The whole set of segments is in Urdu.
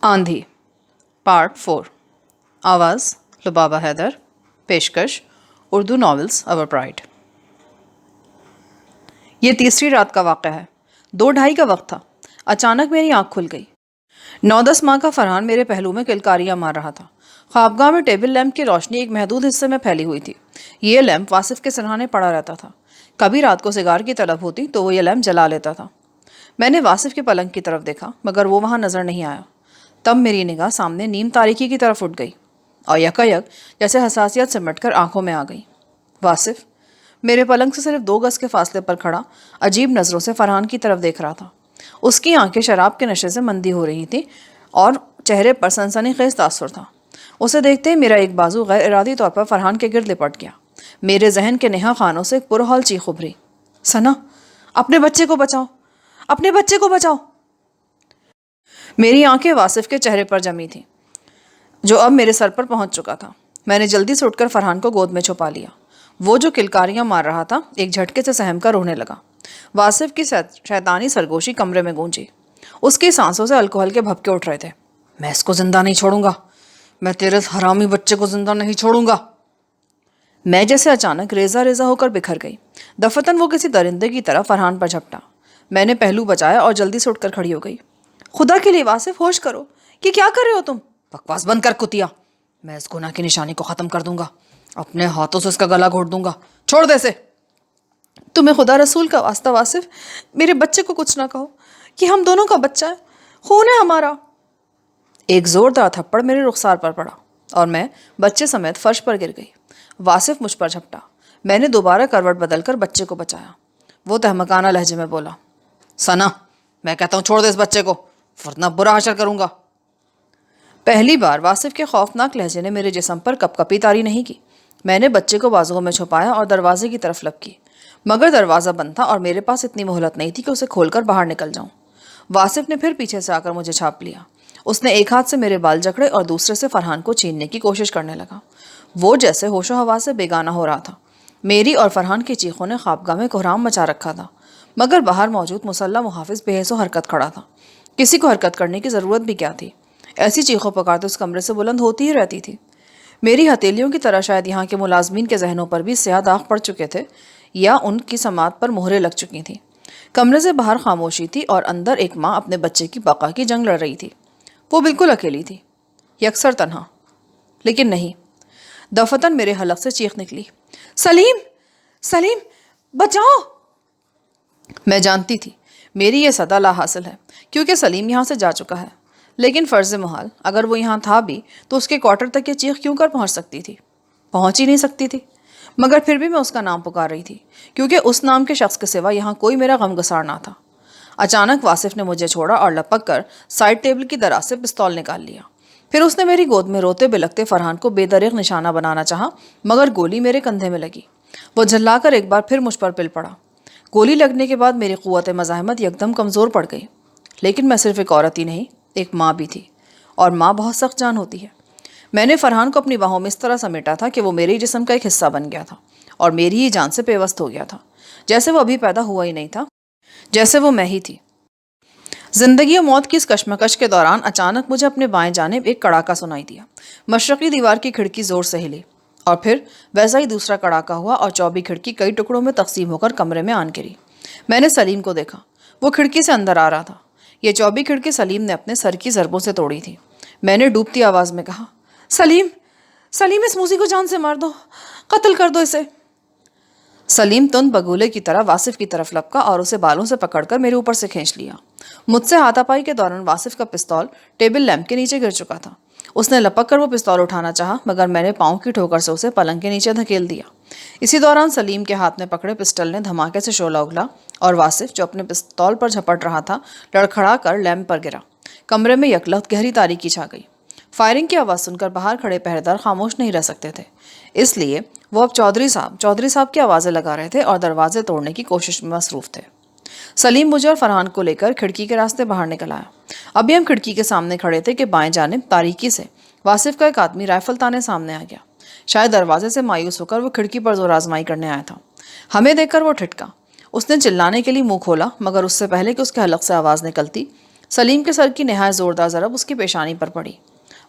آندھی پارٹ 4 آواز لبابہ حیدر پیشکش اردو ناولز اور پرائڈ۔ یہ تیسری رات کا واقعہ ہے۔ 2:30 کا وقت تھا۔ اچانک میری آنکھ کھل گئی۔ 9-10 ماہ کا فرحان میرے پہلو میں کلکاریاں مار رہا تھا۔ خوابگاہ میں ٹیبل لیمپ کی روشنی ایک محدود حصے میں پھیلی ہوئی تھی۔ یہ لیمپ واصف کے سرہانے پڑا رہتا تھا۔ کبھی رات کو سگار کی طلب ہوتی تو وہ یہ لیمپ جلا لیتا تھا۔ میں نے واصف کے پلنگ کی طرف دیکھا مگر وہ وہاں نظر نہیں آیا۔ تب میری نگاہ سامنے نیم تاریکی کی طرف اٹھ گئی اور یکایک جیسے حساسیت سمٹ کر آنکھوں میں آ گئی۔ واصف میرے پلنگ سے صرف 2 گز کے فاصلے پر کھڑا عجیب نظروں سے فرحان کی طرف دیکھ رہا تھا۔ اس کی آنکھیں شراب کے نشے سے مندی ہو رہی تھیں اور چہرے پر سنسنی خیز تاثر تھا۔ اسے دیکھتے ہی میرا ایک بازو غیر ارادی طور پر فرحان کے گرد لپٹ گیا۔ میرے ذہن کے نہا خانوں سے ایک پرہول چیخ ابھری، ثنا اپنے بچے کو بچاؤ، اپنے بچے کو بچاؤ۔ میری آنکھیں واصف کے چہرے پر جمی تھیں جو اب میرے سر پر پہنچ چکا تھا۔ میں نے جلدی سے اٹھ کر فرحان کو گود میں چھپا لیا۔ وہ جو کلکاریاں مار رہا تھا ایک جھٹکے سے سہم کر رونے لگا۔ واصف کی شیطانی سرگوشی کمرے میں گونجی۔ اس کی سانسوں سے الکوہل کے بھپکے اٹھ رہے تھے۔ میں اس کو زندہ نہیں چھوڑوں گا، میں تیرے اس حرامی بچے کو زندہ نہیں چھوڑوں گا۔ میں جیسے اچانک ریزہ ریزہ ہو کر بکھر گئی۔ دفتن وہ کسی درندے کی طرح فرحان پر جھپٹا۔ میں نے پہلو بچایا اور جلدی سے اٹھ کر کھڑی ہو گئی۔ خدا کے لیے واصف ہوش کرو، یہ کیا کر رہے ہو تم؟ بکواس بند کر کتیا، میں اس گناہ کی نشانی کو ختم کر دوں گا، اپنے ہاتھوں سے اس کا گلا گھونٹ دوں گا، چھوڑ دے اسے۔ تمہیں خدا رسول کا واسطہ واصف، میرے بچے کو کچھ نہ کہو، یہ ہم دونوں کا بچہ ہے، خون ہے ہمارا۔ ایک زوردار تھپڑ میرے رخسار پر پڑا اور میں بچے سمیت فرش پر گر گئی۔ واصف مجھ پر جھپٹا۔ میں نے دوبارہ کروٹ بدل کر بچے کو بچایا۔ وہ تہمکانہ لہجے میں بولا، ثنا میں کہتا ہوں چھوڑ دے اس بچے کو ورنہ برا حشر کروں گا۔ پہلی بار واصف کے خوفناک لہجے نے میرے جسم پر کپ کپی طاری نہیں کی۔ میں نے بچے کو بازوؤں میں چھپایا اور دروازے کی طرف لپ کی، مگر دروازہ بند تھا اور میرے پاس اتنی مہلت نہیں تھی کہ اسے کھول کر باہر نکل جاؤں۔ واصف نے پھر پیچھے سے آ کر مجھے چھاپ لیا۔ اس نے ایک ہاتھ سے میرے بال جکڑے اور دوسرے سے فرحان کو چھیننے کی کوشش کرنے لگا۔ وہ جیسے ہوش و حواس سے بیگانہ ہو رہا تھا۔ میری اور فرحان کی چیخوں نے خوابگاہ میں کوہرام مچا رکھا تھا، مگر باہر موجود مسلح محافظ بے حس و حرکت کھڑا تھا۔ کسی کو حرکت کرنے کی ضرورت بھی کیا تھی؟ ایسی چیخوں پکار تو اس کمرے سے بلند ہوتی ہی رہتی تھی۔ میری ہتھیلیوں کی طرح شاید یہاں کے ملازمین کے ذہنوں پر بھی سیاہ داغ پڑ چکے تھے یا ان کی سماعت پر مہریں لگ چکی تھیں۔ کمرے سے باہر خاموشی تھی اور اندر ایک ماں اپنے بچے کی بقا کی جنگ لڑ رہی تھی۔ وہ بالکل اکیلی تھی، یکسر تنہا۔ لیکن نہیں، دفتن میرے حلق سے چیخ نکلی، سلیم، سلیم بچاؤ۔ میں جانتی تھی میری یہ صدا لا حاصل ہے کیونکہ سلیم یہاں سے جا چکا ہے، لیکن فرض محال اگر وہ یہاں تھا بھی تو اس کے کوارٹر تک یہ چیخ کیوں کر پہنچ سکتی تھی؟ پہنچ ہی نہیں سکتی تھی۔ مگر پھر بھی میں اس کا نام پکار رہی تھی کیونکہ اس نام کے شخص کے سوا یہاں کوئی میرا غم گسار نہ تھا۔ اچانک واصف نے مجھے چھوڑا اور لپک کر سائڈ ٹیبل کی دراز سے پستول نکال لیا۔ پھر اس نے میری گود میں روتے بلکتے فرحان کو بے دریغ نشانہ بنانا چاہا، مگر گولی میرے کندھے میں لگی۔ وہ جھلا کر ایک بار پھر مجھ پر پل پڑا۔ گولی لگنے کے بعد میری قوت مزاحمت یکدم کمزور پڑ گئی۔ لیکن میں صرف ایک عورت ہی نہیں، ایک ماں بھی تھی، اور ماں بہت سخت جان ہوتی ہے۔ میں نے فرحان کو اپنی باہوں میں اس طرح سمیٹا تھا کہ وہ میرے جسم کا ایک حصہ بن گیا تھا اور میری ہی جان سے پیوست ہو گیا تھا، جیسے وہ ابھی پیدا ہوا ہی نہیں تھا، جیسے وہ میں ہی تھی۔ زندگی و موت کی اس کشمکش کے دوران اچانک مجھے اپنے بائیں جانب ایک کڑاکا سنائی دیا۔ مشرقی دیوار کی کھڑکی زور سے ہلی اور پھر ویسا ہی دوسرا کڑاکا ہوا اور چوبی کھڑکی کئی ٹکڑوں میں تقسیم ہو کر کمرے میں آن گری۔ میں نے سلیم کو دیکھا، وہ کھڑکی سے اندر آ رہا تھا۔ یہ چوبی کھڑکی سلیم نے اپنے سر کی ضربوں سے توڑی تھی۔ میں نے ڈوبتی آواز میں کہا، سلیم، سلیم اس موذی کو جان سے مار دو، قتل کر دو اسے۔ سلیم تند بگولے کی طرح واصف کی طرف لپکا اور اسے بالوں سے پکڑ کر میرے اوپر سے کھینچ لیا۔ مجھ سے ہاتھا پائی کے دوران واصف کا پستول ٹیبل لیمپ کے نیچے گر چکا تھا۔ اس نے لپک کر وہ پستول اٹھانا چاہا، مگر میں نے پاؤں کی ٹھوکر سے اسے پلنگ کے نیچے دھکیل دیا۔ اسی دوران سلیم کے ہاتھ میں پکڑے پسٹل نے دھماکے سے شعلہ اگلا اور واصف جو اپنے پستول پر جھپٹ رہا تھا لڑکھڑا کر لیمپ پر گرا۔ کمرے میں یکلخت گہری تاریکی چھا گئی۔ فائرنگ کی آواز سن کر باہر کھڑے پہرےدار خاموش نہیں رہ سکتے تھے، اس لیے وہ اب چودھری صاحب کی آوازیں لگا رہے تھے اور دروازے توڑنے کی کوشش میں مصروف تھے۔ سلیم مجھے اور فرحان کو لے کر کھڑکی کے راستے باہر نکل آیا۔ ابھی ہم کھڑکی کے سامنے کھڑے تھے کہ بائیں جانب تاریکی سے واصف کا ایک آدمی رائفل تانے سامنے آ گیا۔ شاید دروازے سے مایوس ہو کر وہ کھڑکی پر زور آزمائی کرنے آیا تھا۔ ہمیں دیکھ کر وہ ٹھٹکا۔ اس نے چلانے کے لیے منہ کھولا، مگر اس سے پہلے کہ اس کے حلق سے آواز نکلتی سلیم کے سر کی نہایت زوردار ضرب اس کی پیشانی پر پڑی۔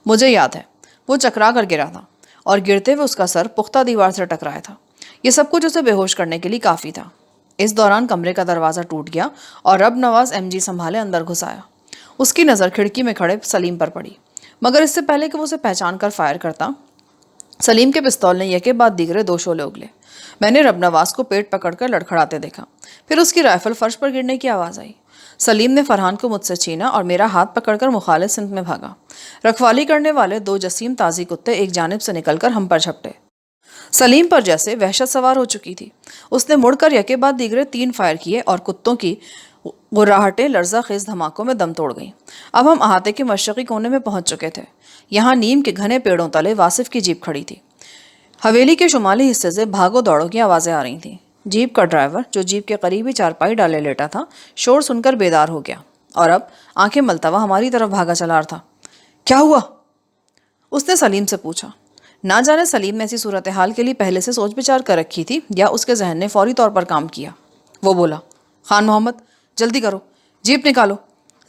مجھے یاد ہے وہ چکرا کر گرا تھا اور گرتے ہوئے اس کا سر پختہ دیوار سے ٹکرایا تھا۔ یہ سب کچھ اسے بے ہوش کرنے کے لیے کافی تھا۔ اس دوران کمرے کا دروازہ ٹوٹ گیا اور رب نواز ایم جی سنبھالے اندر گھس آیا۔ اس کی نظر کھڑکی میں کھڑے سلیم پر پڑی، مگر اس سے پہلے کہ وہ اسے پہچان کر فائر کرتا، سلیم کے پستول نے یکے بعد دیگرے 2 شعلے اگلے۔ میں نے رب نواز کو پیٹ پکڑ کر لڑکھڑاتے دیکھا، پھر اس کی رائفل فرش پر گرنے کی آواز آئی۔ سلیم نے فرحان کو مجھ سے چھینا اور میرا ہاتھ پکڑ کر مخالف سمت میں بھاگا۔ رکھوالی کرنے والے 2 جسیم تازی کتے ایک جانب سے نکل کر ہم پر جھپٹے۔ سلیم پر جیسے وحشت سوار ہو چکی تھی۔ اس نے مڑ کر یکے بعد دیگرے 3 فائر کیے اور کتوں کی غراہٹیں لرزہ خیز دھماکوں میں دم توڑ گئیں۔ اب ہم احاطے کے مشرقی کونے میں پہنچ چکے تھے۔ یہاں نیم کے گھنے پیڑوں تلے واصف کی جیپ کھڑی تھی۔ حویلی کے شمالی حصے سے بھاگو دوڑوں کی آوازیں آ رہی تھیں۔ جیپ کا ڈرائیور، جو جیپ کے قریبی چارپائی ڈالے لیٹا تھا، شور سن کر بیدار ہو گیا اور اب آنکھیں ملتا ہوا ہماری طرف بھاگا چلا رہا تھا۔ کیا ہوا؟ اس نے سلیم سے پوچھا۔ نہ جانے سلیم نے ایسی صورتحال کے لیے پہلے سے سوچ بچار کر رکھی تھی یا اس کے ذہن نے فوری طور پر کام کیا۔ وہ بولا، خان محمد جلدی کرو، جیپ نکالو،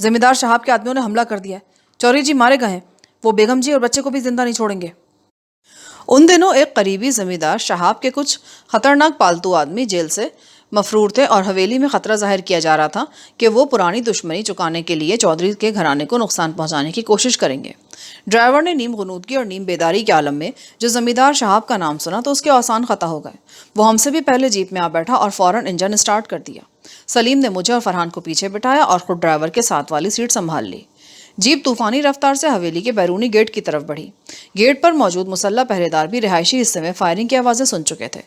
زمیندار شہاب کے آدمیوں نے حملہ کر دیا ہے، چوری جی مارے گئے ہیں، وہ بیگم جی اور بچے کو بھی زندہ نہیں چھوڑیں گے۔ ان دنوں ایک قریبی زمیندار شہاب کے کچھ خطرناک پالتو آدمی جیل سے مفرور تھے اور حویلی میں خطرہ ظاہر کیا جا رہا تھا کہ وہ پرانی دشمنی چکانے کے لیے چودھری کے گھرانے کو نقصان پہنچانے کی کوشش کریں گے۔ ڈرائیور نے نیم غنودگی اور نیم بیداری کے عالم میں جو زمیندار شہاب کا نام سنا تو اس کے آسان خطا ہو گئے۔ وہ ہم سے بھی پہلے جیپ میں آ بیٹھا اور فوراً انجن اسٹارٹ کر دیا۔ سلیم نے مجھے اور فرحان کو پیچھے بٹھایا اور خود ڈرائیور کے ساتھ والی سیٹ سنبھال لی۔ جیپ طوفانی رفتار سے حویلی کے بیرونی گیٹ کی طرف بڑھی۔ گیٹ پر موجود مسلح پہرے دار بھی رہائشی حصے میں فائرنگ کی آوازیں سن چکے تھے۔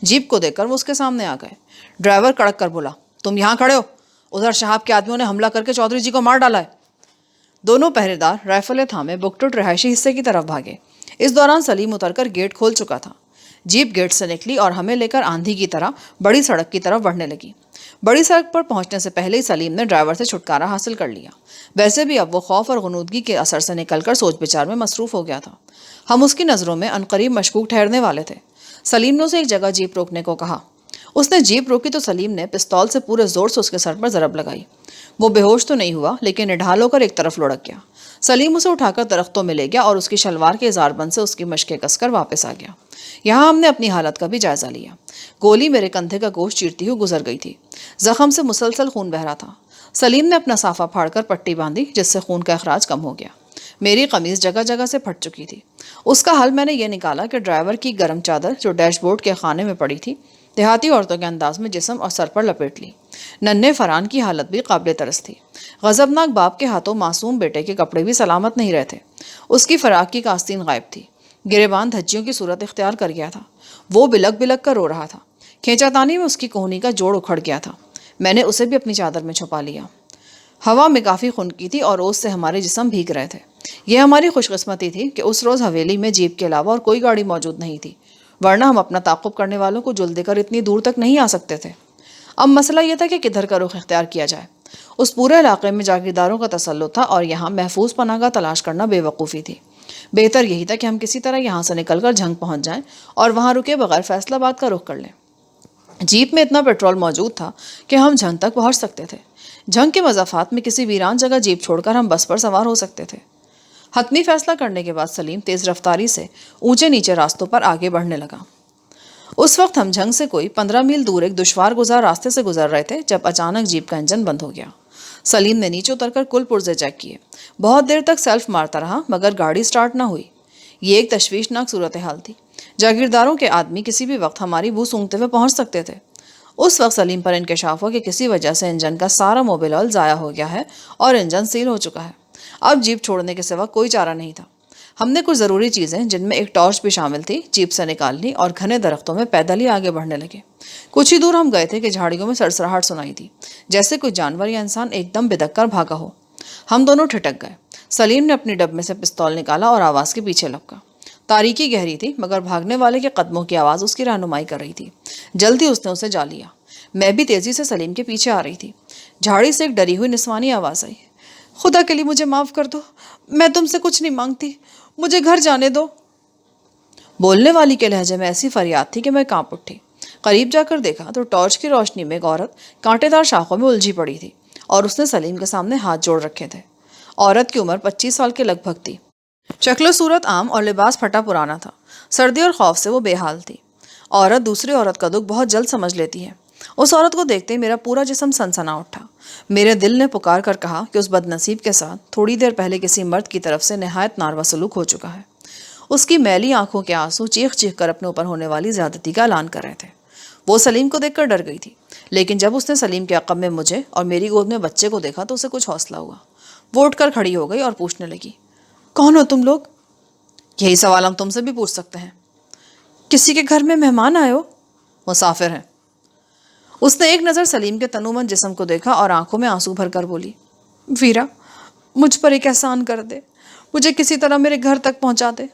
جیپ کو دیکھ کر وہ اس کے سامنے آ گئے۔ ڈرائیور کڑک کر بولا، تم یہاں کھڑے ہو، ادھر شہاب کے آدمیوں نے حملہ کر کے چودھری جی کو مار ڈالا ہے۔ دونوں پہرے دار رائفلیں تھامے بکٹوٹ رہائشی حصے کی طرف بھاگے۔ اس دوران سلیم اتر کر گیٹ کھول چکا تھا۔ جیپ گیٹ سے نکلی اور ہمیں لے کر آندھی کی طرح بڑی سڑک کی طرف بڑھنے لگی۔ بڑی سڑک پر پہنچنے سے پہلے ہی سلیم نے ڈرائیور سے چھٹکارا حاصل کر لیا۔ ویسے بھی اب وہ خوف اور غنودگی کے اثر سے نکل کر سوچ بچار میں مصروف ہو گیا تھا۔ ہم اس کی نظروں میں عنقریب مشکوک ٹھہرنے والے تھے۔ سلیم نے اسے ایک جگہ جیپ روکنے کو کہا۔ اس نے جیپ روکی تو سلیم نے پستول سے پورے زور سے اس کے سر پر ضرب لگائی۔ وہ بے ہوش تو نہیں ہوا لیکن نڈھال ہو کر ایک طرف لڑک گیا۔ سلیم اسے اٹھا کر درختوں میں لے گیا اور اس کی شلوار کے اظہار بند سے اس کی مشقیں کس کر واپس آ گیا۔ یہاں ہم نے اپنی حالت کا بھی جائزہ لیا۔ گولی میرے کندھے کا گوشت چیرتی ہوئی گزر گئی تھی۔ زخم سے مسلسل خون بہہ رہا تھا۔ سلیم نے اپنا صافہ پھاڑ کر پٹی باندھی جس سے خون کا اخراج کم ہو گیا۔ میری قمیض جگہ جگہ سے پھٹ چکی تھی۔ اس کا حل میں نے یہ نکالا کہ ڈرائیور کی گرم چادر جو ڈیش بورڈ کے خانے میں پڑی تھی دیہاتی عورتوں کے انداز میں جسم اور سر پر لپیٹ لی۔ ننھے فرحان کی حالت بھی قابل ترس تھی۔ غضبناک باپ کے ہاتھوں معصوم بیٹے کے کپڑے بھی سلامت نہیں رہتے۔ اس کی فراق کی کاستین غائب تھی، گریبان دھجیوں کی صورت اختیار کر گیا تھا۔ وہ بلک بلک کر رو رہا تھا۔ کھینچا تانی میں اس کی کوہنی کا جوڑ اکھڑ گیا تھا۔ میں نے اسے بھی اپنی چادر میں چھپا لیا۔ ہوا میں کافی خنکی تھی اور اوس سے ہمارے جسم بھیگ رہے تھے۔ یہ ہماری خوش قسمتی تھی کہ اس روز حویلی میں جیپ کے علاوہ اور کوئی گاڑی موجود نہیں تھی، ورنہ ہم اپنا تعاقب کرنے والوں کو جل دے کر اتنی دور تک نہیں آ سکتے تھے۔ اب مسئلہ یہ تھا کہ کدھر کا رخ اختیار کیا جائے۔ اس پورے علاقے میں جاگیرداروں کا تسلط تھا اور یہاں محفوظ پناہ گاہ تلاش کرنا بے وقوفی تھی۔ بہتر یہی تھا کہ ہم کسی طرح یہاں سے نکل کر جھنگ پہنچ جائیں اور وہاں رکے بغیر فیصلہ باد کا رخ کر لیں۔ جیپ میں اتنا پیٹرول موجود تھا کہ ہم جھنگ تک پہنچ سکتے تھے۔ جھنگ کے مضافات میں کسی ویران جگہ جیپ چھوڑ کر ہم بس پر سوار ہو سکتے تھے۔ حتمی فیصلہ کرنے کے بعد سلیم تیز رفتاری سے اونچے نیچے راستوں پر آگے بڑھنے لگا۔ اس وقت ہم جھنگ سے کوئی 15 میل دور ایک دشوار گزار راستے سے گزر رہے تھے جب اچانک جیپ کا انجن بند ہو گیا۔ سلیم نے نیچے اتر کر کل پرزے چیک کیے۔ بہت دیر تک سیلف مارتا رہا مگر گاڑی سٹارٹ نہ ہوئی۔ یہ ایک تشویشناک صورتحال تھی۔ جاگیرداروں کے آدمی کسی بھی وقت ہماری بو سونگھتے ہوئے پہنچ سکتے تھے۔ اس وقت سلیم پر انکشاف ہوا کہ کسی وجہ سے انجن کا سارا موبل آئل ضائع ہو گیا ہے اور انجن سیل ہو چکا ہے۔ اب جیپ چھوڑنے کے سوا کوئی چارہ نہیں تھا۔ ہم نے کچھ ضروری چیزیں جن میں ایک ٹارچ بھی شامل تھی جیپ سے نکال لی اور گھنے درختوں میں پیدل ہی آگے بڑھنے لگے۔ کچھ ہی دور ہم گئے تھے کہ جھاڑیوں میں سرسراہٹ سنائی دی، جیسے کوئی جانور یا انسان ایک دم بدک کر بھاگا ہو۔ ہم دونوں ٹھٹک گئے۔ سلیم نے اپنی ڈب میں سے پستول نکالا اور آواز کے پیچھے لپکا۔ تاریکی گہری تھی مگر بھاگنے والے کے قدموں کی آواز اس کی رہنمائی کر رہی تھی۔ جلدی اس نے اسے جا لیا۔ میں بھی تیزی سے سلیم کے پیچھے آ رہی تھی۔ جھاڑی سے ایک ڈری ہوئی نسوانی آواز آئی، خدا کے لیے مجھے معاف کر دو، میں تم سے کچھ نہیں مانگتی، مجھے گھر جانے دو۔ بولنے والی کے لہجے میں ایسی فریاد تھی کہ میں کانپ اٹھی۔ قریب جا کر دیکھا تو ٹارچ کی روشنی میں ایک عورت کانٹے دار شاخوں میں الجھی پڑی تھی اور اس نے سلیم کے سامنے ہاتھ جوڑ رکھے تھے۔ عورت کی عمر 25 سال کے لگ بھگ تھی۔ شکل و صورت عام اور لباس پھٹا پرانا تھا۔ سردی اور خوف سے وہ بے حال تھی۔ عورت دوسری عورت کا دکھ بہت جلد سمجھ لیتی ہے۔ اس عورت کو دیکھتے ہی میرا پورا جسم سنسنا اٹھا۔ میرے دل نے پکار کر کہا کہ اس بد نصیب کے ساتھ تھوڑی دیر پہلے کسی مرد کی طرف سے نہایت ناروا سلوک ہو چکا ہے۔ اس کی میلی آنکھوں کے آنسو چیخ چیخ کر اپنے اوپر ہونے والی زیادتی کا اعلان کر رہے تھے۔ وہ سلیم کو دیکھ کر ڈر گئی تھی، لیکن جب اس نے سلیم کے عقب میں مجھے اور میری گود میں بچے کو دیکھا تو اسے کچھ حوصلہ ہوا۔ وہ اٹھ کر کھڑی ہو گئی اور پوچھنے لگی، کون ہو تم لوگ؟ یہی سوال ہم تم سے بھی پوچھ سکتے ہیں۔ کسی کے گھر میں مہمان آئے ہو؟ مسافر ہیں۔ اس نے ایک نظر سلیم کے تنومند جسم کو دیکھا اور آنکھوں میں آنسو بھر کر بولی، ویرا، مجھ پر ایک احسان کر دے، مجھے کسی طرح میرے گھر تک پہنچا دے۔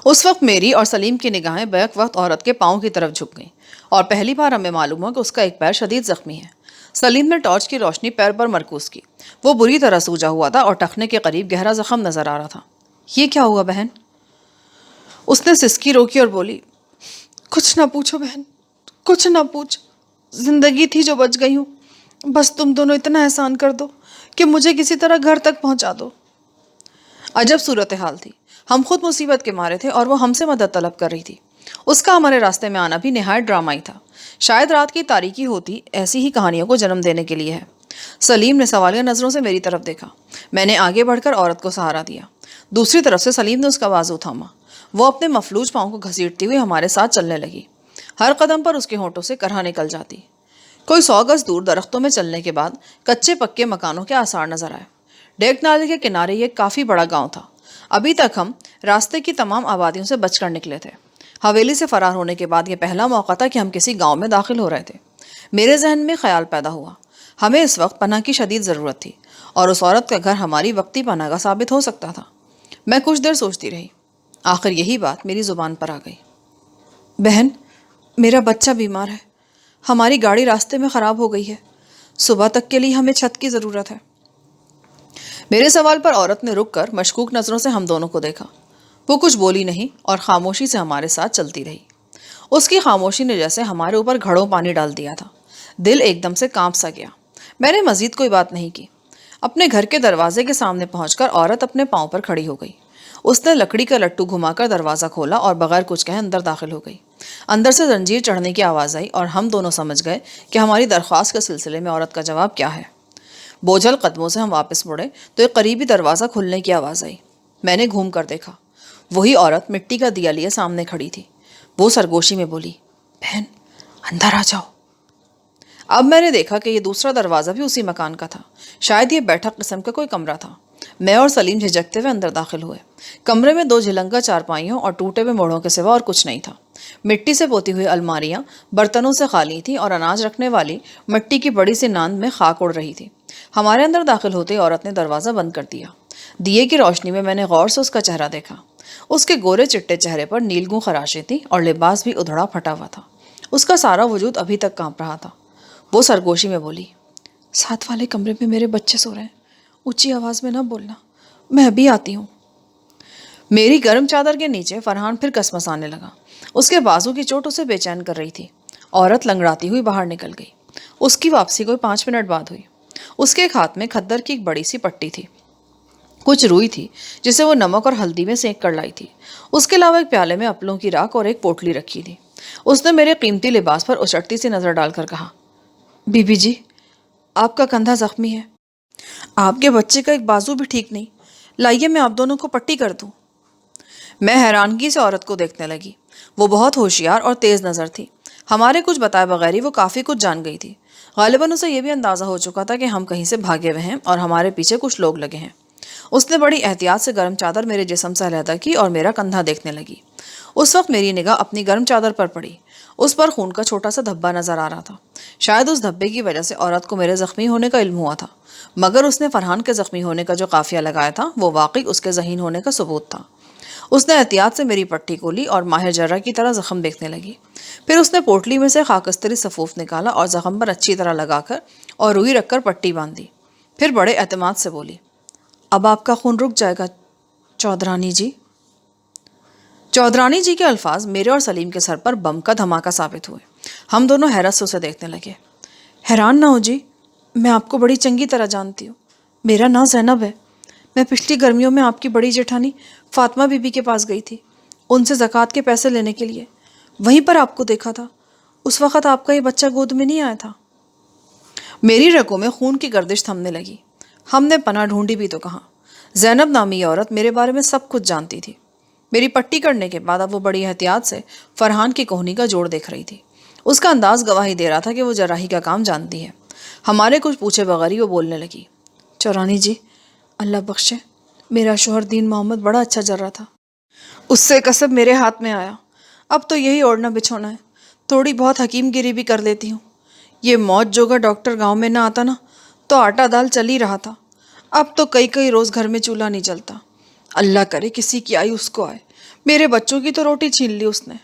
اس وقت میری اور سلیم کی نگاہیں بیک وقت عورت کے پاؤں کی طرف جھک گئیں اور پہلی بار ہمیں معلوم ہوا کہ اس کا ایک پیر شدید زخمی ہے۔ سلیم نے ٹارچ کی روشنی پیر پر مرکوز کی۔ وہ بری طرح سوجا ہوا تھا اور ٹخنے کے قریب گہرا زخم نظر آ رہا تھا۔ یہ کیا ہوا بہن؟ اس نے سسکی روکی اور بولی، کچھ نہ پوچھو بہن، کچھ نہ پوچھ، زندگی تھی جو بچ گئی ہوں، بس تم دونوں اتنا احسان کر دو کہ مجھے کسی طرح گھر تک پہنچا دو۔ عجب صورتحال تھی۔ ہم خود مصیبت کے مارے تھے اور وہ ہم سے مدد طلب کر رہی تھی۔ اس کا ہمارے راستے میں آنا بھی نہایت ڈرامائی تھا۔ شاید رات کی تاریکی ہوتی ایسی ہی کہانیوں کو جنم دینے کے لیے ہے۔ سلیم نے سوالیہ نظروں سے میری طرف دیکھا۔ میں نے آگے بڑھ کر عورت کو سہارا دیا۔ دوسری طرف سے سلیم نے اس کا بازو تھاما۔ وہ اپنے مفلوج پاؤں کو گھسیٹتی ہوئی ہمارے ساتھ چلنے لگی۔ ہر قدم پر اس کے ہونٹوں سے کرہا نکل جاتی۔ کوئی 100 گز دور درختوں میں چلنے کے بعد کچے پکے مکانوں کے آثار نظر آئے۔ ڈیک نالے کے کنارے یہ کافی بڑا گاؤں تھا۔ ابھی تک ہم راستے کی تمام آبادیوں سے بچ کر نکلے تھے۔ حویلی سے فرار ہونے کے بعد یہ پہلا موقع تھا کہ ہم کسی گاؤں میں داخل ہو رہے تھے۔ میرے ذہن میں خیال پیدا ہوا، ہمیں اس وقت پناہ کی شدید ضرورت تھی اور اس عورت کا گھر ہماری وقتی پناہ کا ثابت ہو سکتا تھا۔ میں کچھ دیر سوچتی رہی، آخر یہی بات میری زبان پر آ گئی، بہن، میرا بچہ بیمار ہے، ہماری گاڑی راستے میں خراب ہو گئی ہے، صبح تک کے لیے ہمیں چھت کی ضرورت ہے۔ میرے سوال پر عورت نے رک کر مشکوک نظروں سے ہم دونوں کو دیکھا۔ وہ کچھ بولی نہیں اور خاموشی سے ہمارے ساتھ چلتی رہی۔ اس کی خاموشی نے جیسے ہمارے اوپر گھڑوں پانی ڈال دیا تھا۔ دل ایک دم سے کانپ سا گیا۔ میں نے مزید کوئی بات نہیں کی۔ اپنے گھر کے دروازے کے سامنے پہنچ کر عورت اپنے پاؤں پر کھڑی ہو گئی۔ اس نے لکڑی کا لٹو گھما کر دروازہ کھولا اور بغیر کچھ کہے اندر داخل ہو گئی۔ اندر سے زنجیر چڑھنے کی آواز آئی اور ہم دونوں سمجھ گئے کہ ہماری درخواست کے سلسلے میں عورت کا جواب کیا ہے۔ بوجھل قدموں سے ہم واپس مڑے تو ایک قریبی دروازہ کھلنے کی آواز آئی۔ میں نے گھوم کر دیکھا، وہی عورت مٹی کا دیا لیے سامنے کھڑی تھی۔ وہ سرگوشی میں بولی، بہن، اندر آ جاؤ۔ اب میں نے دیکھا کہ یہ دوسرا دروازہ بھی اسی مکان کا تھا۔ شاید یہ بیٹھک قسم کا کوئی کمرہ تھا۔ میں اور سلیم جھجکتے ہوئے اندر داخل ہوئے۔ کمرے میں 2 جھلنگا چارپائیوں اور ٹوٹے ہوئے موڑوں کے سوا اور کچھ نہیں تھا۔ مٹی سے پوتی ہوئی الماریاں برتنوں سے خالی تھیں اور اناج رکھنے والی مٹی کی بڑی سی ناند میں خاک اڑ رہی تھی۔ ہمارے اندر داخل ہوتے ہی عورت نے دروازہ بند کر دیا۔ دیے کی روشنی میں میں نے غور سے اس کا چہرہ دیکھا۔ اس کے گورے چٹے چہرے پر نیلگوں خراشیں تھیں اور لباس بھی ادھڑا پھٹا ہوا تھا۔ اس کا سارا وجود ابھی تک کانپ رہا تھا۔ وہ سرگوشی میں بولی، ساتھ والے کمرے میں میرے بچے سو رہے ہیں، اونچی آواز میں نہ بولنا، میں ابھی آتی ہوں۔ میری گرم چادر کے نیچے فرحان پھر کسمسانے لگا۔ اس کے بازو کی چوٹ اسے بے چین کر رہی تھی۔ عورت لنگڑاتی ہوئی باہر نکل گئی۔ اس کی واپسی کوئی 5 منٹ بعد ہوئی۔ اس کے ایک ہاتھ میں کھدر کی ایک بڑی سی پٹی تھی، کچھ روئی تھی جسے وہ نمک اور ہلدی میں سینک کر لائی تھی۔ اس کے علاوہ ایک پیالے میں اپلوں کی راکھ اور ایک پوٹلی رکھی تھی۔ اس نے میرے قیمتی لباس پر اچٹتی سی نظر ڈال کر کہا، بی بی جی، آپ کا کندھا زخمی ہے، آپ کے بچے کا ایک بازو بھی ٹھیک نہیں، لائیے میں آپ دونوں کو پٹی کر دوں۔ میں حیرانگی سے عورت کو دیکھنے لگی۔ وہ بہت ہوشیار اور تیز نظر تھی۔ ہمارے کچھ بتائے بغیر ہی وہ کافی کچھ جان گئی تھی۔ غالباً اسے یہ بھی اندازہ ہو چکا تھا کہ ہم کہیں سے بھاگے ہوئے ہیں اور ہمارے پیچھے کچھ لوگ لگے ہیں۔ اس نے بڑی احتیاط سے گرم چادر میرے جسم سے علیحدہ کی اور میرا کندھا دیکھنے لگی۔ اس وقت میری نگاہ اپنی گرم چادر پر پڑی۔ اس پر خون کا چھوٹا سا دھبا نظر آ رہا تھا۔ شاید اس دھبے کی وجہ سے عورت کو میرے زخمی ہونے کا علم ہوا تھا، مگر اس نے فرحان کے زخمی ہونے کا جو قافیہ لگایا تھا وہ واقعی اس کے ذہین ہونے کا ثبوت تھا۔ اس نے احتیاط سے میری پٹی کو لی اور ماہر جرح کی طرح زخم دیکھنے لگی۔ پھر اس نے پوٹلی میں سے خاکستری صفوف نکالا اور زخم پر اچھی طرح لگا کر اور روئی رکھ کر پٹی باندھ دی۔ پھر بڑے اعتماد سے بولی، اب آپ کا خون رک جائے گا چودھرانی جی۔ چودھرانی جی کے الفاظ میرے اور سلیم کے سر پر بم کا دھماکہ ثابت ہوئے۔ ہم دونوں حیرت سے اسے دیکھنے لگے۔ حیران نہ ہو جی، میں آپ کو بڑی چنگی طرح جانتی ہوں. میرا نام زینب ہے. میں پچھلی گرمیوں میں آپ کی بڑی جیٹھانی فاطمہ بی بی کے پاس گئی تھی ان سے زکوٰۃ کے پیسے لینے کے لیے. وہیں پر آپ کو دیکھا تھا. اس وقت آپ کا یہ بچہ گود میں نہیں آیا تھا. میری رگوں میں خون کی گردش تھمنے لگی. ہم نے پناہ ڈھونڈی بھی تو کہاں. زینب نامی یہ عورت میرے بارے میں سب کچھ جانتی تھی. میری پٹی کرنے کے بعد اب وہ بڑی احتیاط سے فرحان کی کوہنی کا جوڑ دیکھ رہی تھی. اس کا انداز گواہی دے رہا تھا کہ وہ جراحی کا کام جانتی ہے. ہمارے کچھ پوچھے بغیر ہی وہ بولنے لگی. چورانی جی، اللہ بخشے، میرا شوہر دین محمد بڑا اچھا جرہ تھا. اس سے کسب میرے ہاتھ میں آیا. اب تو یہی اوڑھنا بچھونا ہے. تھوڑی بہت حکیم گیری بھی کر لیتی ہوں. یہ موت جوگا ڈاکٹر گاؤں میں نہ آتا نا تو آٹا دال چل ہی رہا تھا. اب تو کئی روز گھر میں چولہا نہیں جلتا. اللہ کرے کسی کی آئی اس کو آئے. میرے بچوں کی تو روٹی چھین لی اس نے.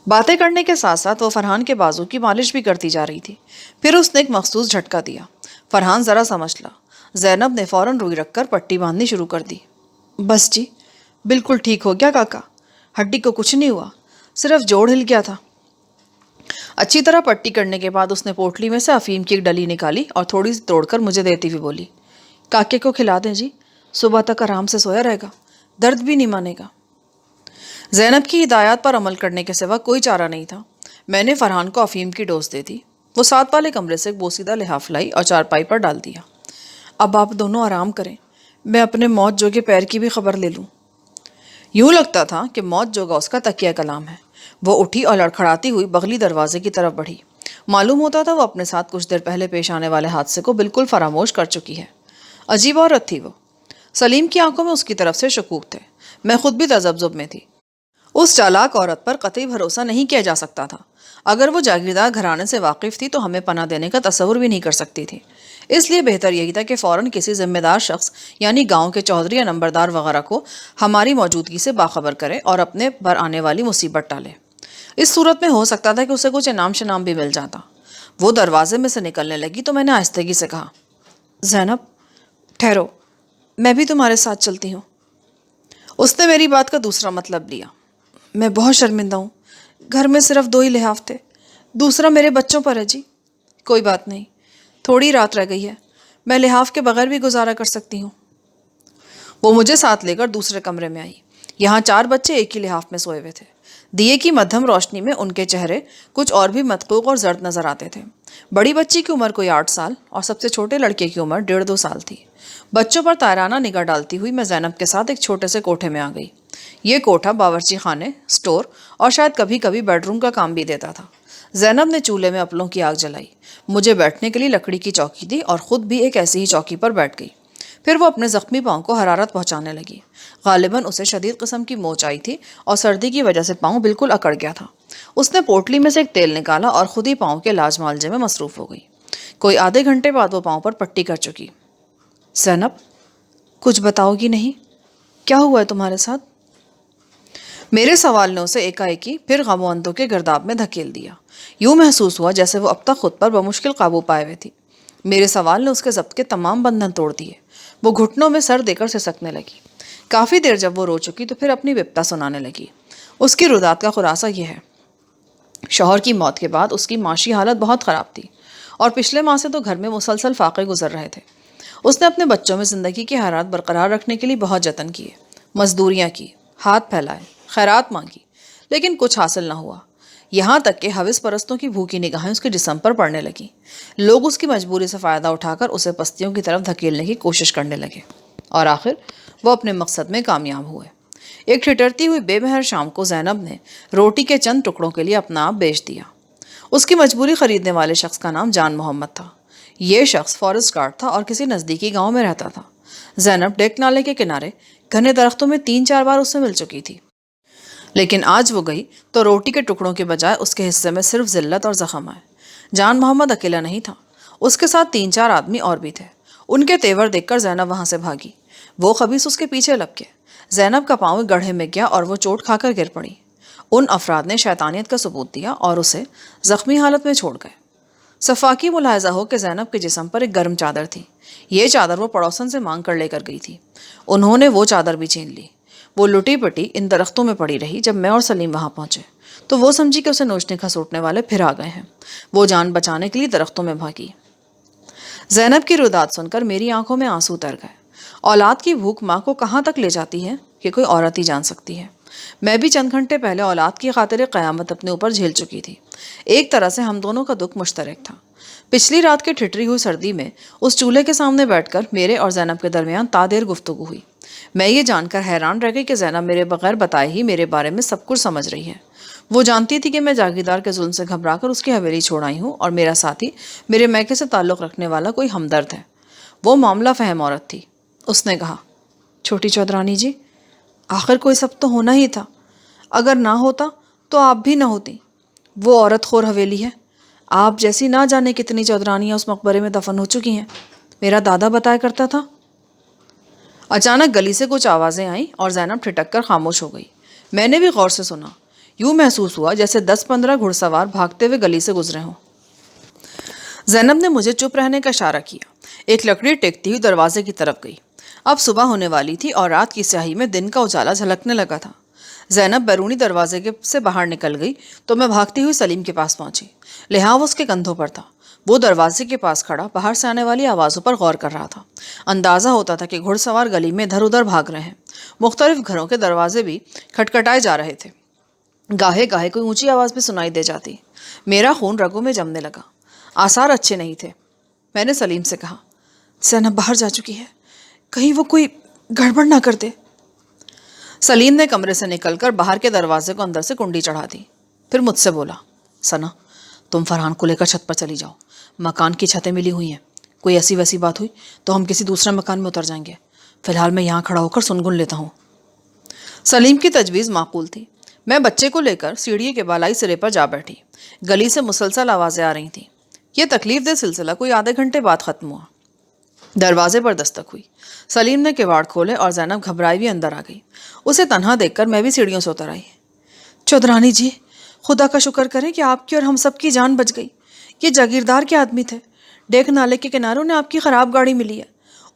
باتیں کرنے کے ساتھ ساتھ وہ فرحان کے بازو کی مالش بھی کرتی جا رہی تھی. پھر اس نے ایک مخصوص جھٹکا دیا. فرحان ذرا سمجھ لا. زینب نے فوراً روئی رکھ کر پٹی باندھنی شروع کر دی. بس جی، بالکل ٹھیک ہو گیا کاکا. ہڈی کو کچھ نہیں ہوا، صرف جوڑ ہل گیا تھا. اچھی طرح پٹی کرنے کے بعد اس نے پوٹلی میں سے افیم کی ایک ڈلی نکالی اور تھوڑی سی توڑ کر مجھے دیتی ہوئی بولی، کاکے کو کھلا دیں جی، صبح تک آرام سے سویا رہے گا، درد بھی نہیں مانے گا. زینب کی ہدایات پر عمل کرنے کے سوا کوئی چارہ نہیں تھا. میں نے فرحان کو افیم کی ڈوز دے دی. وہ ساتھ والے کمرے سے ایک بوسیدہ لحاف لائی اور چارپائی پر ڈال دیا. اب آپ دونوں آرام کریں، میں اپنے موت جوگے پیر کی بھی خبر لے لوں. یوں لگتا تھا کہ موت جوگا اس کا تکیہ کلام ہے. وہ اٹھی اور لڑکھڑاتی ہوئی بغلی دروازے کی طرف بڑھی. معلوم ہوتا تھا وہ اپنے ساتھ کچھ دیر پہلے پیش آنے والے حادثے کو بالکل فراموش کر چکی ہے. عجیب عورت تھی وہ. سلیم کی آنکھوں میں اس کی طرف سے شکوک تھے. میں خود بھی تذبذب میں تھی. اس چالاک عورت پر قطعی بھروسہ نہیں کیا جا سکتا تھا. اگر وہ جاگیردار گھرانے سے واقف تھی تو ہمیں پناہ دینے کا تصور بھی نہیں کر سکتی تھی. اس لیے بہتر یہی تھا کہ فوراً کسی ذمہ دار شخص یعنی گاؤں کے چودھری یا نمبردار وغیرہ کو ہماری موجودگی سے باخبر کرے اور اپنے پر آنے والی مصیبت ٹالے. اس صورت میں ہو سکتا تھا کہ اسے کچھ انعام شنام بھی مل جاتا. وہ دروازے میں سے نکلنے لگی تو میں نے آہستگی سے کہا، زینب ٹھہرو، میں بھی تمہارے ساتھ چلتی ہوں. اس نے میری بات کا دوسرا مطلب لیا. میں بہت شرمندہ ہوں. گھر میں صرف 2 ہی لحاف تھے، دوسرا میرے بچوں پر ہے جی. کوئی بات نہیں، تھوڑی رات رہ گئی ہے، میں لحاف کے بغیر بھی گزارا کر سکتی ہوں. وہ مجھے ساتھ لے کر دوسرے کمرے میں آئی. یہاں 4 بچے ایک ہی لحاف میں سوئے ہوئے تھے. دیے کی مدھم روشنی میں ان کے چہرے کچھ اور بھی مدقوق اور زرد نظر آتے تھے. بڑی بچی کی عمر کوئی 8 سال اور سب سے چھوٹے لڑکے کی عمر 1.5-2 سال تھی. بچوں پر طائرانہ نگاہ ڈالتی ہوئی میں زینب کے ساتھ ایک چھوٹے سے کوٹھے میں آ گئی. یہ کوٹھا باورچی خانے، سٹور اور شاید کبھی کبھی بیڈ روم کا کام بھی دیتا تھا. زینب نے چولہے میں اپلوں کی آگ جلائی. مجھے بیٹھنے کے لیے لکڑی کی چوکی دی اور خود بھی ایک ایسی ہی چوکی پر بیٹھ گئی. پھر وہ اپنے زخمی پاؤں کو حرارت پہنچانے لگی. غالباً اسے شدید قسم کی موچ آئی تھی اور سردی کی وجہ سے پاؤں بالکل اکڑ گیا تھا. اس نے پوٹلی میں سے ایک تیل نکالا اور خود ہی پاؤں کے لاج معالجے میں مصروف ہو گئی. کوئی آدھے گھنٹے بعد وہ پاؤں پر پٹی کر چکی. زینب، کچھ بتاؤ گی نہیں؟ کیا ہوا ہے تمہارے ساتھ؟ میرے سوال نے اسے ایکا-ایکی پھر غم و اندو کے گرداب میں دھکیل دیا. یوں محسوس ہوا جیسے وہ اب تک خود پر بمشکل قابو پائے ہوئے تھی. میرے سوال نے اس کے ضبط کے تمام بندھن توڑ دیے. وہ گھٹنوں میں سر دے کر سسکنے لگی. کافی دیر جب وہ رو چکی تو پھر اپنی وپتا سنانے لگی. اس کی ردات کا خلاصہ یہ ہے: شوہر کی موت کے بعد اس کی معاشی حالت بہت خراب تھی اور پچھلے ماہ سے تو گھر میں مسلسل فاقے گزر رہے تھے. اس نے اپنے بچوں میں زندگی کی حالات برقرار رکھنے کے لیے بہت جتن کیے، مزدوریاں کی، ہاتھ پھیلائے، خیرات مانگی، لیکن کچھ حاصل نہ ہوا. یہاں تک کہ حوث پرستوں کی بھوکی نگاہیں اس کے جسم پر پڑنے لگیں. لوگ اس کی مجبوری سے فائدہ اٹھا کر اسے پستیوں کی طرف دھکیلنے کی کوشش کرنے لگے اور آخر وہ اپنے مقصد میں کامیاب ہوئے. ایک ٹھٹرتی ہوئی بے مہر شام کو زینب نے روٹی کے چند ٹکڑوں کے لیے اپنا آپ بیچ دیا. اس کی مجبوری خریدنے والے شخص کا نام جان محمد تھا. یہ شخص فارسٹ گارڈ تھا اور کسی نزدیکی گاؤں میں رہتا تھا. زینب ڈیک نالے کے کنارے گھنے درختوں میں 3-4 بار اس سے مل چکی تھی، لیکن آج وہ گئی تو روٹی کے ٹکڑوں کے بجائے اس کے حصے میں صرف ذلت اور زخم آئے. جان محمد اکیلا نہیں تھا، اس کے ساتھ 3-4 آدمی اور بھی تھے. ان کے تیور دیکھ کر زینب وہاں سے بھاگی. وہ خبیث اس کے پیچھے لگ گئے. زینب کا پاؤں گڑھے میں گیا اور وہ چوٹ کھا کر گر پڑی. ان افراد نے شیطانیت کا ثبوت دیا اور اسے زخمی حالت میں چھوڑ گئے. صفاقی ملاحظہ ہو کہ زینب کے جسم پر ایک گرم چادر تھی. یہ چادر وہ پڑوسن سے مانگ کر لے کر گئی تھی. انہوں نے وہ چادر بھی چھین لی. وہ لٹی پٹی ان درختوں میں پڑی رہی. جب میں اور سلیم وہاں پہنچے تو وہ سمجھی کہ اسے نوچنے کھسوٹنے والے پھر آ گئے ہیں. وہ جان بچانے کے لیے درختوں میں بھاگی. زینب کی رداد سن کر میری آنکھوں میں آنسو اتر گئے۔ اولاد کی بھوک ماں کو کہاں تک لے جاتی ہے کہ کوئی عورت ہی جان سکتی ہے۔ میں بھی چند گھنٹے پہلے اولاد کی خاطر قیامت اپنے اوپر جھیل چکی تھی۔ ایک طرح سے ہم دونوں کا دکھ مشترک تھا۔ پچھلی رات کے ٹھٹری ہوئی سردی میں اس چولہے کے سامنے بیٹھ کر میرے اور زینب کے درمیان تادیر گفتگو ہوئی۔ میں یہ جان کر حیران رہ گئی کہ زینب میرے بغیر بتائے ہی میرے بارے میں سب کچھ سمجھ رہی ہے۔ وہ جانتی تھی کہ میں جاگیردار کے ظلم سے گھبرا کر اس کی حویلی چھوڑ آئی ہوں اور میرا ساتھی میرے میکے سے تعلق رکھنے والا کوئی ہمدرد ہے۔ وہ معاملہ فہم عورت تھی۔ اس نے کہا، چھوٹی چودرانی جی، آخر کوئی سب تو ہونا ہی تھا۔ اگر نہ ہوتا تو آپ بھی نہ ہوتی۔ وہ عورت خور حویلی ہے۔ آپ جیسی نہ جانے کتنی چودرانیاں اس مقبرے میں دفن ہو چکی ہیں، میرا دادا بتایا کرتا تھا۔ اچانک گلی سے کچھ آوازیں آئیں اور زینب ٹھٹک کر خاموش ہو گئی۔ میں نے بھی غور سے سنا۔ یوں محسوس ہوا جیسے 10-15 گھڑ سوار بھاگتے ہوئے گلی سے گزرے ہوں۔ زینب نے مجھے چپ رہنے کا اشارہ کیا۔ ایک لکڑی ٹیکتی ہوئی دروازے کی طرف گئی۔ اب صبح ہونے والی تھی اور رات کی سیاہی میں دن کا اجالا جھلکنے لگا تھا۔ زینب بیرونی دروازے سے باہر نکل گئی تو میں بھاگتی ہوئی سلیم کے پاس پہنچی۔ لحاظ اس کے کندھوں پر تھا۔ وہ دروازے کے پاس کھڑا باہر سے آنے والی آوازوں پر غور کر رہا تھا۔ اندازہ ہوتا تھا کہ گھڑ سوار گلی میں ادھر ادھر بھاگ رہے ہیں۔ مختلف گھروں کے دروازے بھی کھٹکھٹائے جا رہے تھے۔ گاہے گاہے کوئی اونچی آواز بھی سنائی دے جاتی۔ میرا خون رگوں میں جمنے لگا۔ آثار اچھے نہیں تھے۔ میں نے سلیم سے کہا، زینب باہر جا چکی ہے، کہیں وہ کوئی گڑبڑ نہ کر دے۔ سلیم نے کمرے سے نکل کر باہر کے دروازے کو اندر سے کنڈی چڑھا دی۔ پھر مجھ سے بولا، ثنا، تم فرحان کو لے کر چھت پر چلی جاؤ۔ مکان کی چھتیں ملی ہوئی ہیں، کوئی ایسی ویسی بات ہوئی تو ہم کسی دوسرے مکان میں اتر جائیں گے۔ فی الحال میں یہاں کھڑا ہو کر سنگن لیتا ہوں۔ سلیم کی تجویز معقول تھی۔ میں بچے کو لے کر سیڑھی کے بالائی سرے پر جا بیٹھی۔ گلی سے مسلسل آوازیں آ رہی تھیں۔ یہ تکلیف دہ سلسلہ کوئی آدھے گھنٹے بعد ختم ہوا۔ دروازے پر دستک ہوئی۔ سلیم نے کواڑ کھولے اور زینب گھبرائی ہوئی اندر آ گئی۔ اسے تنہا دیکھ کر میں بھی سیڑھیوں سے اتر آئی۔ چودرانی جی، خدا کا شکر کریں کہ آپ کی اور ہم سب کی جان بچ گئی۔ یہ جاگیردار کے آدمی تھے۔ ڈیک نالے کے کناروں نے آپ کی خراب گاڑی ملی ہے۔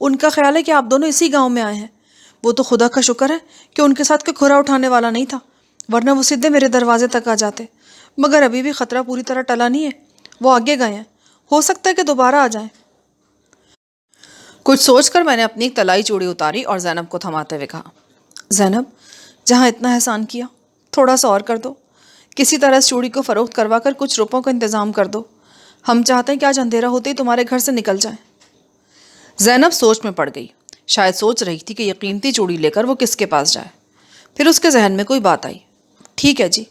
ان کا خیال ہے کہ آپ دونوں اسی گاؤں میں آئے ہیں۔ وہ تو خدا کا شکر ہے کہ ان کے ساتھ کوئی کھرا اٹھانے والا نہیں تھا، ورنہ وہ سیدھے میرے دروازے تک آ جاتے۔ مگر ابھی بھی خطرہ پوری طرح ٹلا نہیں ہے۔ وہ آگے گئے ہیں، ہو سکتا ہے کہ دوبارہ آ جائیں۔ کچھ سوچ کر میں نے اپنی ایک طلائی چوڑی اتاری اور زینب کو تھماتے ہوئے کہا، زینب، جہاں اتنا احسان کیا، تھوڑا سا اور کر دو۔ کسی طرح اس چوڑی کو فروخت کروا کر کچھ روپوں کا انتظام کر دو۔ ہم چاہتے ہیں کہ آج اندھیرا ہوتے ہی تمہارے گھر سے نکل جائیں۔ زینب سوچ میں پڑ گئی۔ شاید سوچ رہی تھی کہ یہ قیمتی چوڑی لے کر وہ کس کے پاس جائے۔ پھر اس کے ذہن میں کوئی بات آئی۔ ٹھیک ہے جی،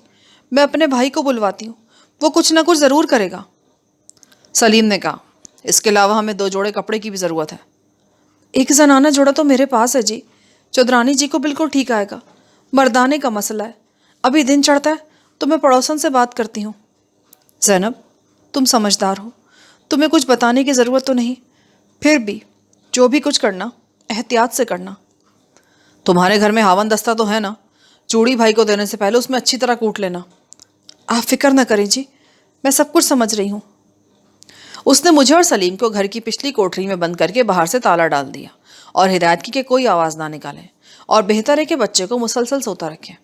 میں اپنے بھائی کو بلواتی ہوں، وہ کچھ نہ کچھ ضرور کرے گا۔ سلیم نے کہا، اس کے علاوہ ہمیں 2 جوڑے کپڑے کی بھی ضرورت ہے۔ ایک زنانہ جوڑا تو میرے پاس ہے جی، چودرانی جی کو بالکل ٹھیک آئے گا۔ مردانے کا مسئلہ ہے، ابھی دن چڑھتا ہے تو میں پڑوسن سے بات کرتی ہوں۔ زینب، تم سمجھدار ہو، تمہیں کچھ بتانے کی ضرورت تو نہیں، پھر بھی جو بھی کچھ کرنا احتیاط سے کرنا۔ تمہارے گھر میں ہاون دستہ تو ہے نا؟ چوڑی بھائی کو دینے سے پہلے اس میں اچھی طرح کوٹ لینا۔ آپ فکر نہ کریں جی، میں سب کچھ سمجھ رہی ہوں۔ اس نے مجھے اور سلیم کو گھر کی پچھلی کوٹری میں بند کر کے باہر سے تالا ڈال دیا اور ہدایت کی کہ کوئی آواز نہ نکالے اور بہتر ہے کہ بچے کو مسلسل سوتا رکھیں۔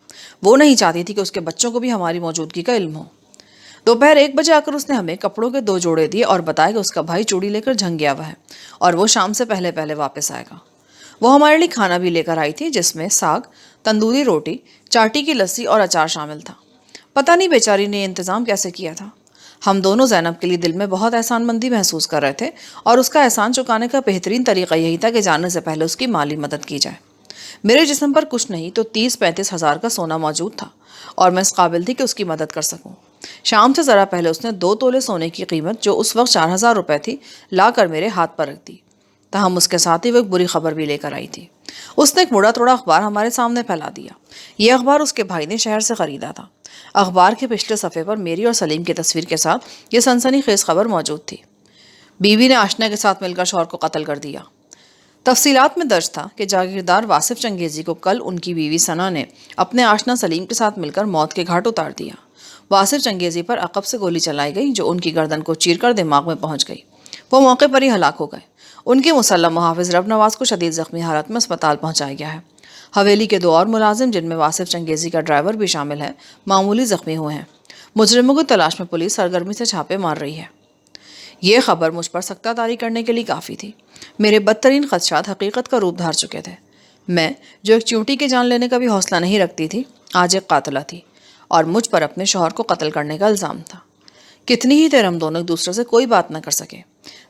وہ نہیں چاہتی تھی کہ اس کے بچوں کو بھی ہماری موجودگی کا علم ہو۔ دوپہر 1 بجے آ کر اس نے ہمیں کپڑوں کے 2 جوڑے دیے اور بتایا کہ اس کا بھائی چوڑی لے کر جھنگ گیا ہوا ہے اور وہ شام سے پہلے پہلے واپس آئے گا۔ وہ ہمارے لیے کھانا بھی لے کر آئی تھی، جس میں ساگ، تندوری روٹی، چاٹی کی لسی اور اچار شامل تھا۔ پتہ نہیں بیچاری نے یہ انتظام کیسے کیا تھا۔ ہم دونوں زینب کے لیے دل میں بہت احسان مندی محسوس کر رہے تھے اور اس کا احسان چکانے کا بہترین طریقہ یہی تھا کہ جانے سے پہلے اس کی مالی مدد کی جائے۔ میرے جسم پر کچھ نہیں تو 30-35 ہزار کا سونا موجود تھا اور میں اس قابل تھی کہ اس کی مدد کر سکوں۔ شام سے ذرا پہلے اس نے 2 تولے سونے کی قیمت، جو اس وقت 4000 روپے تھی، لا کر میرے ہاتھ پر رکھ دی۔ تاہم اس کے ساتھ ہی وہ ایک بری خبر بھی لے کر آئی تھی۔ اس نے ایک مڑا توڑا اخبار ہمارے سامنے پھیلا دیا۔ یہ اخبار اس کے بھائی نے شہر سے خریدا تھا۔ اخبار کے پچھلے صفحے پر میری اور سلیم کی تصویر کے ساتھ یہ سنسنی خیز خبر موجود تھی، بیوی نے آشنا کے ساتھ مل کر شوہر کو قتل کر دیا۔ تفصیلات میں درج تھا کہ جاگیردار واصف چنگیزی کو کل ان کی بیوی ثنا نے اپنے آشنا سلیم کے ساتھ مل کر موت کے گھاٹ اتار دیا۔ واصف چنگیزی پر عقب سے گولی چلائی گئی جو ان کی گردن کو چیر کر دماغ میں پہنچ گئی۔ وہ موقع پر ہی ہلاک ہو گئے۔ ان کے مسلح محافظ رب نواز کو شدید زخمی حالت میں اسپتال پہنچایا گیا ہے۔ حویلی کے 2 اور ملازم، جن میں واصف چنگیزی کا ڈرائیور بھی شامل ہے، معمولی زخمی ہوئے ہیں۔ مجرموں کی تلاش میں پولیس سرگرمی سے چھاپے مار رہی ہے۔ یہ خبر مجھ پر سکتہ طاری کرنے کے لیے کافی تھی۔ میرے بدترین خدشات حقیقت کا روپ دھار چکے تھے۔ میں جو ایک چیونٹی کی جان لینے کا بھی حوصلہ نہیں رکھتی تھی، آج ایک قاتلہ تھی، اور مجھ پر اپنے شوہر کو قتل کرنے کا الزام تھا۔ کتنی ہی دیر ہم دونوں ایک دوسرے سے کوئی بات نہ کر سکے۔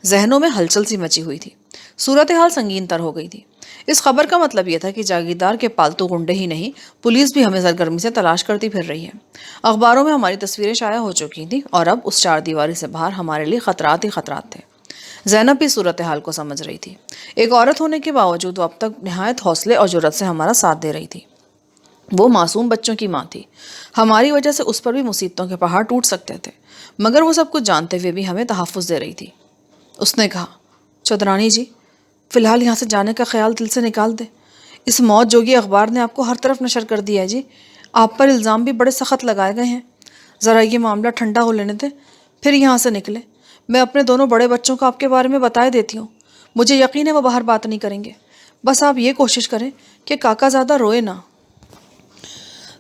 ذہنوں میں ہلچل سی مچی ہوئی تھی، صورتحال سنگین تر ہو گئی تھی۔ اس خبر کا مطلب یہ تھا کہ جاگیردار کے پالتو گنڈے ہی نہیں، پولیس بھی ہمیں سرگرمی سے تلاش کرتی پھر رہی ہے۔ اخباروں میں ہماری تصویریں شائع ہو چکی تھیں، اور اب اس چار دیواری سے باہر ہمارے لیے خطرات ہی خطرات تھے۔ زینب بھی صورتحال کو سمجھ رہی تھی۔ ایک عورت ہونے کے باوجود وہ اب تک نہایت حوصلے اور جرأت سے ہمارا ساتھ دے رہی تھی۔ وہ معصوم بچوں کی ماں تھی، ہماری وجہ سے اس پر بھی مصیبتوں کے پہاڑ ٹوٹ سکتے تھے، مگر وہ سب کچھ جانتے ہوئے بھی ہمیں تحفظ دے رہی تھی۔ اس نے کہا، چودرانی جی، فی الحال یہاں سے جانے کا خیال دل سے نکال دے۔ اس موت جوگی اخبار نے آپ کو ہر طرف نشر کر دیا ہے جی، آپ پر الزام بھی بڑے سخت لگائے گئے ہیں۔ ذرا یہ معاملہ ٹھنڈا ہو لینے دیں، پھر یہاں سے نکلے۔ میں اپنے دونوں بڑے بچوں کو آپ کے بارے میں بتائے دیتی ہوں، مجھے یقین ہے وہ باہر بات نہیں کریں گے۔ بس آپ یہ کوشش کریں کہ کاکا زادہ روئے نہ۔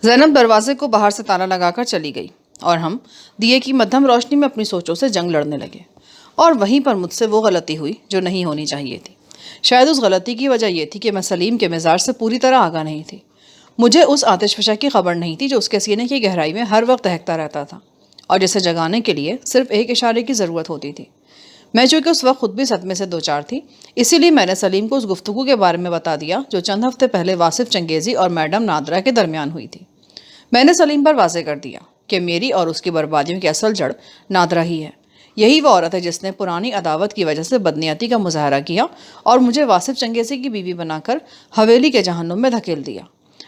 زینب دروازے کو باہر سے تالا لگا کر چلی گئی، اور ہم دیے کی مدھم روشنی میں اپنی سوچوں سے جنگ لڑنے لگے۔ اور وہیں پر مجھ سے وہ غلطی ہوئی جو نہیں ہونی چاہیے تھی۔ شاید اس غلطی کی وجہ یہ تھی کہ میں سلیم کے مزاج سے پوری طرح آگاہ نہیں تھی۔ مجھے اس آتش فشاں کی خبر نہیں تھی جو اس کے سینے کی گہرائی میں ہر وقت دہکتا رہتا تھا، اور جسے جگانے کے لیے صرف ایک اشارے کی ضرورت ہوتی تھی۔ میں چونکہ اس وقت خود بھی صدمے سے دوچار تھی، اسی لیے میں نے سلیم کو اس گفتگو کے بارے میں بتا دیا جو چند ہفتے پہلے واصف چنگیزی اور میڈم نادرہ کے درمیان ہوئی تھی۔ میں نے سلیم پر واضح کر دیا کہ میری اور اس کی بربادیوں کی اصل جڑ نادرہ ہی ہے۔ یہی وہ عورت ہے جس نے پرانی عداوت کی وجہ سے بدنیتی کا مظاہرہ کیا اور مجھے واصف چنگیزی کی بیوی بنا کر حویلی کے جہنم میں دھکیل دیا،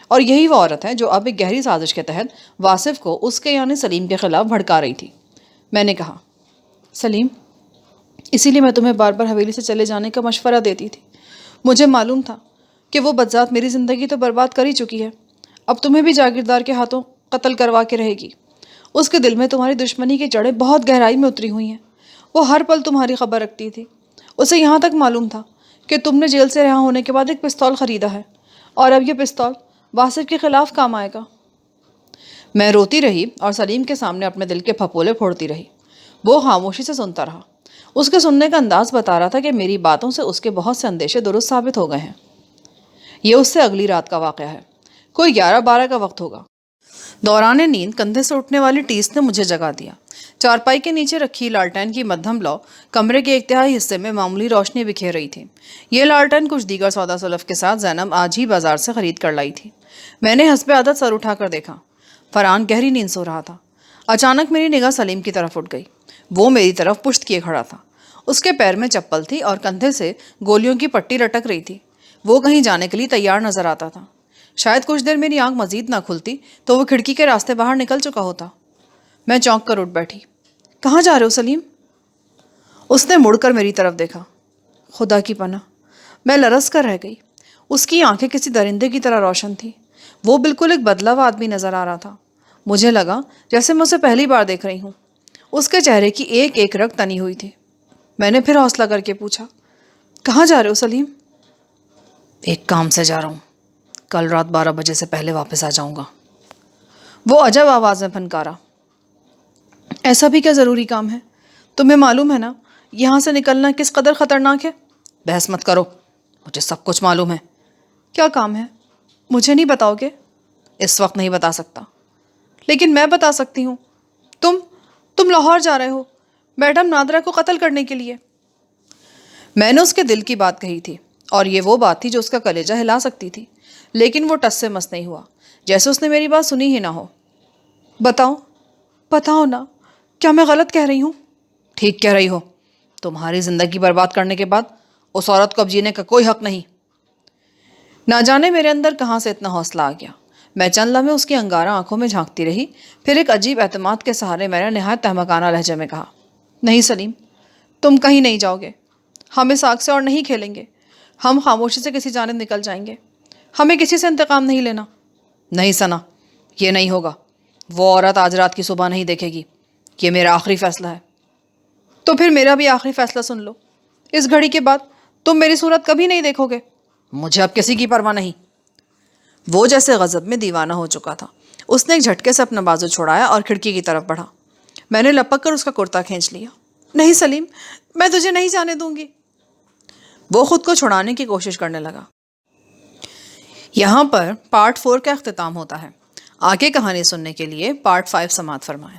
اور یہی وہ عورت ہے جو اب ایک گہری سازش کے تحت واصف کو اس کے یعنی سلیم کے خلاف بھڑکا رہی تھی۔ میں نے کہا، سلیم، اسی لیے میں تمہیں بار بار حویلی سے چلے جانے کا مشورہ دیتی تھی۔ مجھے معلوم تھا کہ وہ بدذات میری زندگی تو برباد کر ہی چکی ہے، اب تمہیں بھی جاگیردار کے ہاتھوں قتل کروا کے رہے گی۔ اس کے دل میں تمہاری دشمنی کی جڑیں بہت گہرائی میں اتری ہوئی ہیں۔ وہ ہر پل تمہاری خبر رکھتی تھی۔ اسے یہاں تک معلوم تھا کہ تم نے جیل سے رہا ہونے کے بعد ایک پستول خریدا ہے، اور اب یہ پستول واصف کے خلاف کام آئے گا۔ میں روتی رہی اور سلیم کے سامنے اپنے دل کے پھپولے پھوڑتی رہی۔ وہ خاموشی سے سنتا رہا۔ اس کے سننے کا انداز بتا رہا تھا کہ میری باتوں سے اس کے بہت سے اندیشے درست ثابت ہو گئے ہیں۔ یہ اس سے اگلی رات کا واقعہ ہے، کوئی 11-12 کا وقت ہوگا۔ دوران نیند کندھے سے اٹھنے والی ٹیس نے مجھے جگا دیا۔ چارپائی کے نیچے رکھی لالٹین کی مدھم لو کمرے کے انتہائی حصے میں معمولی روشنی بکھیر رہی تھی۔ یہ لالٹین کچھ دیگر سودا سلف کے ساتھ زینب آج ہی بازار سے خرید کر لائی تھی۔ میں نے حسب عادت سر اٹھا کر دیکھا، فرحان گہری نیند سو رہا تھا۔ اچانک میری نگاہ سلیم کی طرف اٹھ گئی۔ وہ میری طرف پشت کیے کھڑا تھا، اس کے پیر میں چپل تھی اور کندھے سے گولیوں کی پٹی لٹک رہی تھی۔ وہ کہیں جانے کے لیے تیار نظر آتا تھا۔ شاید کچھ دیر میری آنکھ مزید نہ کھلتی تو وہ کھڑکی کے راستے باہر نکل چکا ہوتا۔ میں چونک کر اٹھ بیٹھی۔ کہاں جا رہے ہو سلیم؟ اس نے مڑ کر میری طرف دیکھا۔ خدا کی پناہ، میں لرز کر رہ گئی۔ اس کی آنکھیں کسی درندے کی طرح روشن تھیں۔ وہ بالکل ایک بدلا ہوا آدمی نظر آ رہا تھا۔ مجھے لگا جیسے میں اسے پہلی بار دیکھ رہی ہوں۔ اس کے چہرے کی ایک ایک رگ تنی ہوئی تھی۔ میں نے پھر حوصلہ کر کے پوچھا، کہاں جا رہے ہو سلیم؟ ایک کام سے جا رہا ہوں، کل رات 12 بجے سے پہلے واپس آ جاؤں گا۔ وہ عجب آواز میں پھنکارا، ایسا بھی کیا ضروری کام ہے؟ تمہیں معلوم ہے نا یہاں سے نکلنا کس قدر خطرناک ہے؟ بحث مت کرو، مجھے سب کچھ معلوم ہے۔ کیا کام ہے؟ مجھے نہیں بتاؤ گے؟ اس وقت نہیں بتا سکتا، لیکن میں بتا سکتی ہوں۔ تم لاہور جا رہے ہو میڈم نادرہ کو قتل کرنے کے لیے۔ میں نے اس کے دل کی بات کہی تھی، اور یہ وہ بات تھی جو اس کا کلیجہ ہلا سکتی تھی، لیکن وہ ٹس سے مس نہیں ہوا، جیسے اس نے میری بات سنی ہی نہ ہو۔ بتاؤ نا، کیا میں غلط کہہ رہی ہوں؟ ٹھیک کہہ رہی ہو، تمہاری زندگی برباد کرنے کے بعد اس عورت کو اب جینے کا کوئی حق نہیں۔ نہ جانے میرے اندر کہاں سے اتنا حوصلہ آ گیا۔ میں چند لمحے اس کی انگارہ آنکھوں میں جھانکتی رہی، پھر ایک عجیب اعتماد کے سہارے میں نے نہایت تہمکانہ لہجے میں کہا، نہیں سلیم، تم کہیں نہیں جاؤ گے۔ ہم اس آگ سے اور نہیں کھیلیں گے۔ ہم خاموشی سے کسی جانب نکل جائیں گے۔ ہمیں کسی سے انتقام نہیں لینا۔ نہیں ثنا، یہ نہیں ہوگا۔ وہ عورت آج رات کی صبح نہیں دیکھے گی۔ یہ میرا آخری فیصلہ ہے۔ تو پھر میرا بھی آخری فیصلہ سن لو۔ اس گھڑی کے بعد تم میری صورت کبھی نہیں دیکھو گے۔ مجھے اب کسی کی پرواہ نہیں۔ وہ جیسے غضب میں دیوانہ ہو چکا تھا۔ اس نے ایک جھٹکے سے اپنا بازو چھوڑایا اور کھڑکی کی طرف بڑھا۔ میں نے لپک کر اس کا کرتا کھینچ لیا۔ نہیں سلیم، میں تجھے نہیں جانے دوں گی۔ وہ خود کو چھڑانے کی کوشش کرنے لگا۔ یہاں پر پارٹ 4 کا اختتام ہوتا ہے۔ آگے کہانی سننے کے لیے پارٹ 5 سماعت فرمائیں۔